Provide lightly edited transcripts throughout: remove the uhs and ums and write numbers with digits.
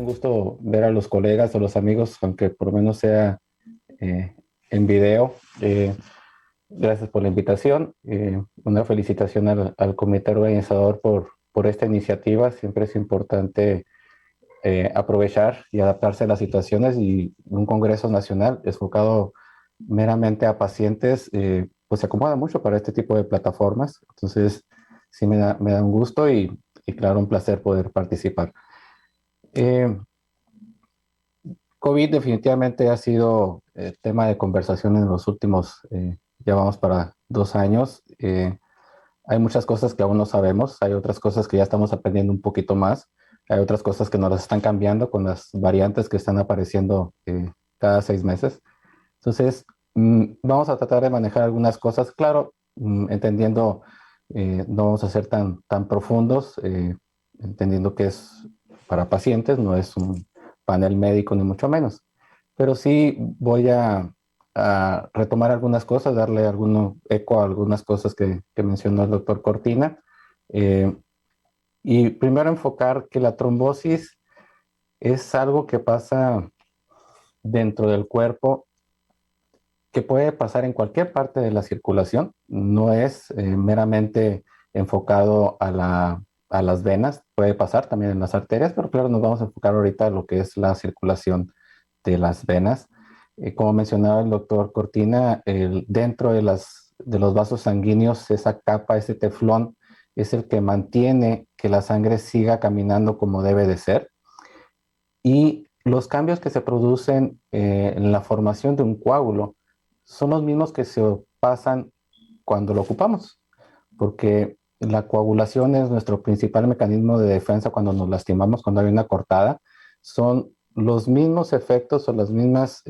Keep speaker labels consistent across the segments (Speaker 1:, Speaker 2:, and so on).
Speaker 1: un gusto ver a los colegas o los amigos, aunque por lo menos sea en video. Gracias por la invitación. Una felicitación al comité organizador por esta iniciativa. Siempre es importante aprovechar y adaptarse a las situaciones, y un Congreso Nacional enfocado meramente a pacientes, pues se acomoda mucho para este tipo de plataformas. Entonces, sí me da un gusto y claro, un placer poder participar. Eh, COVID definitivamente ha sido tema de conversación en los últimos, ya vamos para 2 años. Hay muchas cosas que aún no sabemos, hay otras cosas que ya estamos aprendiendo un poquito más, hay otras cosas que nos las están cambiando con las variantes que están apareciendo cada 6 meses. Entonces, vamos a tratar de manejar algunas cosas, claro, entendiendo, no vamos a ser tan profundos, entendiendo que es para pacientes, no es un panel médico ni mucho menos. Pero sí voy a retomar algunas cosas, darle algún eco a algunas cosas que mencionó el doctor Cortina. Eh, y primero enfocar que la trombosis es algo que pasa dentro del cuerpo, que puede pasar en cualquier parte de la circulación, no es meramente enfocado a las venas, puede pasar también en las arterias, pero claro, nos vamos a enfocar ahorita en lo que es la circulación de las venas. Como mencionaba el doctor Cortina, dentro de los vasos sanguíneos, esa capa, ese teflón, es el que mantiene que la sangre siga caminando como debe de ser. Y los cambios que se producen en la formación de un coágulo son los mismos que se pasan cuando lo ocupamos, porque la coagulación es nuestro principal mecanismo de defensa cuando nos lastimamos, cuando hay una cortada. Son los mismos efectos o las mismas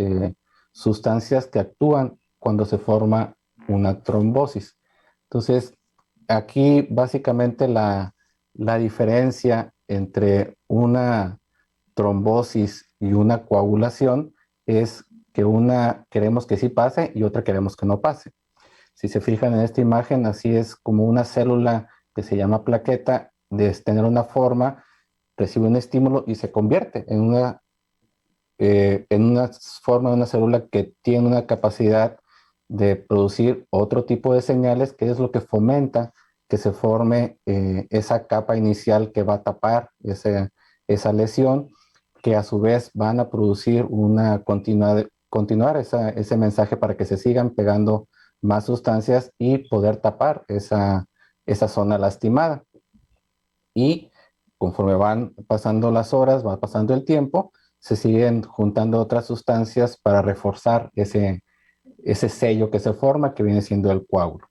Speaker 1: sustancias que actúan cuando se forma una trombosis. Entonces, aquí básicamente la diferencia entre una trombosis y una coagulación es que una queremos que sí pase y otra queremos que no pase. Si se fijan en esta imagen, así es como una célula que se llama plaqueta, de tener una forma, recibe un estímulo y se convierte en una forma de una célula que tiene una capacidad de producir otro tipo de señales, que es lo que fomenta que se forme esa capa inicial que va a tapar esa lesión, que a su vez van a producir continuar ese mensaje para que se sigan pegando más sustancias y poder tapar esa zona lastimada. Y conforme van pasando las horas, va pasando el tiempo, se siguen juntando otras sustancias para reforzar ese sello que se forma, que viene siendo el coágulo.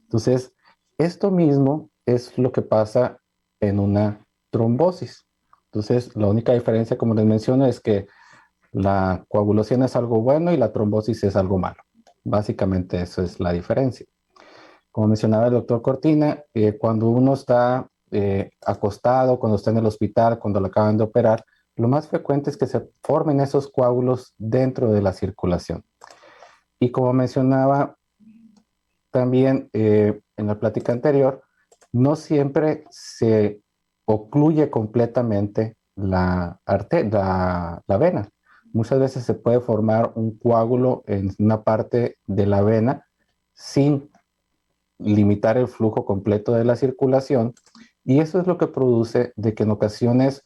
Speaker 1: Entonces, esto mismo es lo que pasa en una trombosis. Entonces, la única diferencia, como les menciono, es que la coagulación es algo bueno y la trombosis es algo malo. Básicamente, eso es la diferencia. Como mencionaba el doctor Cortina, cuando uno está acostado, cuando está en el hospital, cuando lo acaban de operar, lo más frecuente es que se formen esos coágulos dentro de la circulación. Y como mencionaba también en la plática anterior, no siempre se ocluye completamente la vena. Muchas veces se puede formar un coágulo en una parte de la vena sin limitar el flujo completo de la circulación, y eso es lo que produce de que en ocasiones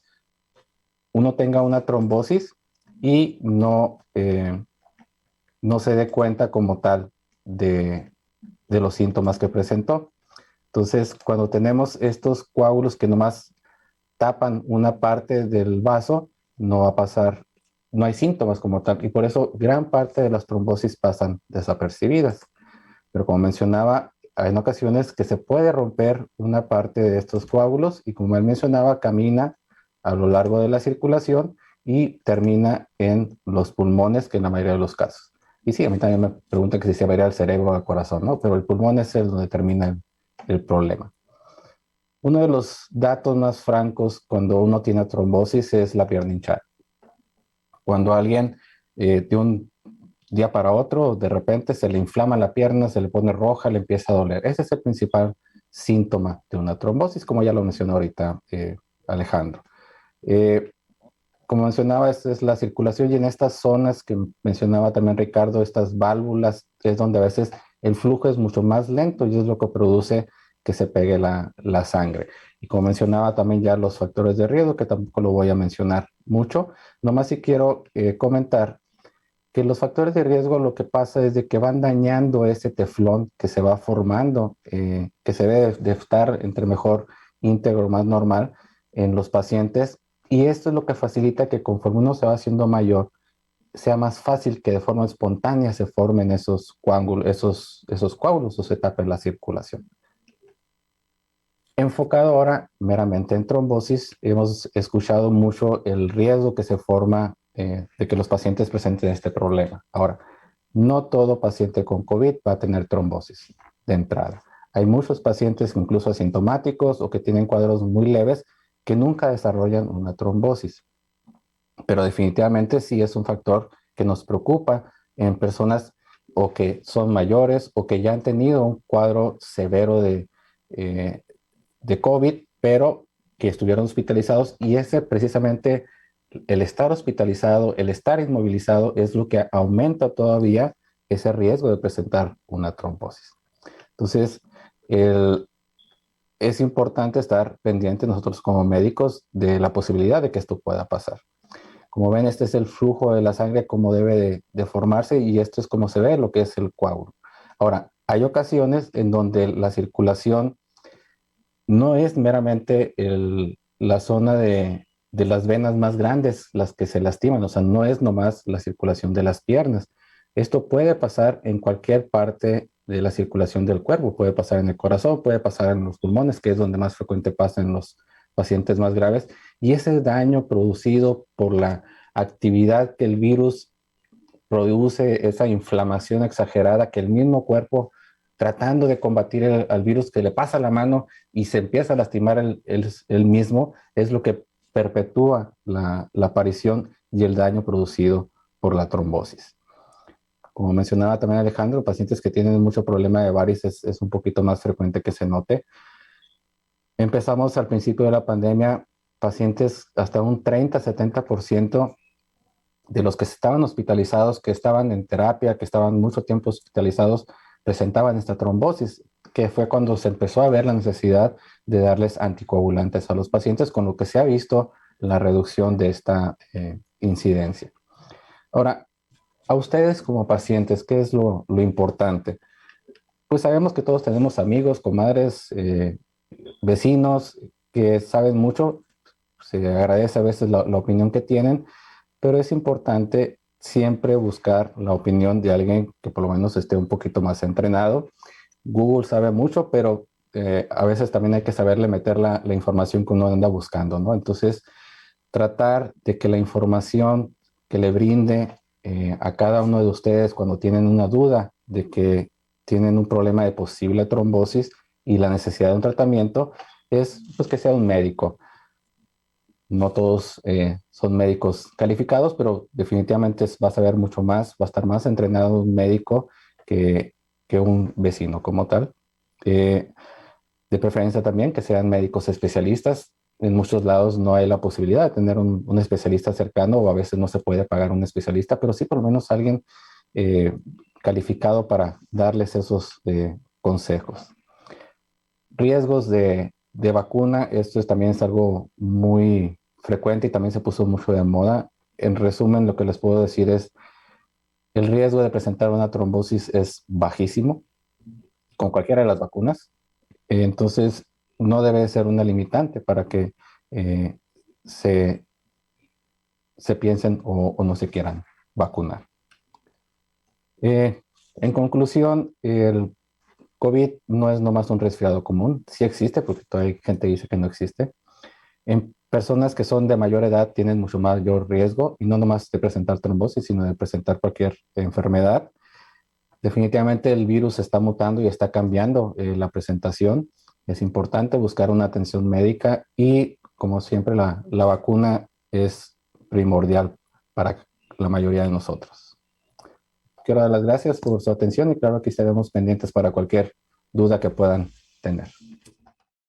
Speaker 1: uno tenga una trombosis y no se dé cuenta como tal de los síntomas que presentó. Entonces, cuando tenemos estos coágulos que nomás tapan una parte del vaso, no va a pasar, no hay síntomas como tal, y por eso gran parte de las trombosis pasan desapercibidas. Pero como mencionaba, hay en ocasiones que se puede romper una parte de estos coágulos y, como él mencionaba, camina a lo largo de la circulación y termina en los pulmones, que en la mayoría de los casos. Y sí, a mí también me preguntan que si se varía el cerebro o el corazón, ¿no? Pero el pulmón es el donde termina el problema. Uno de los datos más francos cuando uno tiene trombosis es la pierna hinchada. Cuando alguien de un día para otro, de repente se le inflama la pierna, se le pone roja, le empieza a doler. Ese es el principal síntoma de una trombosis, como ya lo mencionó ahorita Alejandro. Eh, como mencionaba, es la circulación y en estas zonas que mencionaba también Ricardo, estas válvulas, es donde a veces el flujo es mucho más lento y es lo que produce que se pegue la sangre. Y como mencionaba también ya los factores de riesgo, que tampoco lo voy a mencionar mucho, nomás si quiero comentar que los factores de riesgo lo que pasa es de que van dañando ese teflón que se va formando, que se debe de estar entre mejor íntegro, más normal en los pacientes. Y esto es lo que facilita que conforme uno se va haciendo mayor, sea más fácil que de forma espontánea se formen esos coágulos o se tape la circulación. Enfocado ahora meramente en trombosis, hemos escuchado mucho el riesgo que se forma de que los pacientes presenten este problema. Ahora, no todo paciente con COVID va a tener trombosis de entrada. Hay muchos pacientes incluso asintomáticos o que tienen cuadros muy leves que nunca desarrollan una trombosis, pero definitivamente sí es un factor que nos preocupa en personas o que son mayores o que ya han tenido un cuadro severo eh, de COVID, pero que estuvieron hospitalizados y ese precisamente, el estar hospitalizado, el estar inmovilizado es lo que aumenta todavía ese riesgo de presentar una trombosis. Entonces, el, es importante estar pendiente nosotros como médicos de la posibilidad de que esto pueda pasar. Como ven, este es el flujo de la sangre, como debe de formarse y esto es como se ve lo que es el coágulo. Ahora, hay ocasiones en donde la circulación no es meramente la zona de las venas más grandes las que se lastiman, o sea, no es nomás la circulación de las piernas. Esto puede pasar en cualquier parte de la circulación del cuerpo, puede pasar en el corazón, puede pasar en los pulmones, que es donde más frecuente pasa en los pacientes más graves, y ese daño producido por la actividad que el virus produce, esa inflamación exagerada que el mismo cuerpo tratando de combatir al virus que le pasa la mano y se empieza a lastimar el mismo, es lo que perpetúa la aparición y el daño producido por la trombosis. Como mencionaba también Alejandro, pacientes que tienen mucho problema de varices es un poquito más frecuente que se note. Empezamos al principio de la pandemia, pacientes hasta un 30-70% de los que estaban hospitalizados, que estaban en terapia, que estaban mucho tiempo hospitalizados, presentaban esta trombosis, que fue cuando se empezó a ver la necesidad de darles anticoagulantes a los pacientes, con lo que se ha visto la reducción de esta incidencia. Ahora, a ustedes como pacientes, ¿qué es lo importante? Pues sabemos que todos tenemos amigos, comadres, vecinos que saben mucho. Se agradece a veces la opinión que tienen, pero es importante siempre buscar la opinión de alguien que por lo menos esté un poquito más entrenado. Google sabe mucho, pero a veces también hay que saberle meter la información que uno anda buscando, ¿no? Entonces, tratar de que la información que le brinde a cada uno de ustedes cuando tienen una duda de que tienen un problema de posible trombosis y la necesidad de un tratamiento, es pues, que sea un médico. No todos son médicos calificados, pero definitivamente va a saber mucho más, va a estar más entrenado un médico que un vecino como tal. Eh, de preferencia también que sean médicos especialistas. En muchos lados no hay la posibilidad de tener un especialista cercano o a veces no se puede pagar un especialista, pero sí por lo menos alguien eh, calificado para darles esos consejos. Riesgos de vacuna, también es algo muy frecuente y también se puso mucho de moda. En resumen, lo que les puedo decir es, el riesgo de presentar una trombosis es bajísimo con cualquiera de las vacunas. Entonces, no debe ser una limitante para que eh, se, se piensen o no se quieran vacunar. En conclusión, el COVID no es nomás un resfriado común, sí existe, porque todavía hay gente que dice que no existe. En personas que son de mayor edad tienen mucho mayor riesgo, y no nomás de presentar trombosis, sino de presentar cualquier enfermedad. Definitivamente el virus está mutando y está cambiando la presentación. Es importante buscar una atención médica y, como siempre, la vacuna es primordial para la mayoría de nosotros. Quiero dar las gracias por su atención y claro que estaremos pendientes para cualquier duda que puedan tener.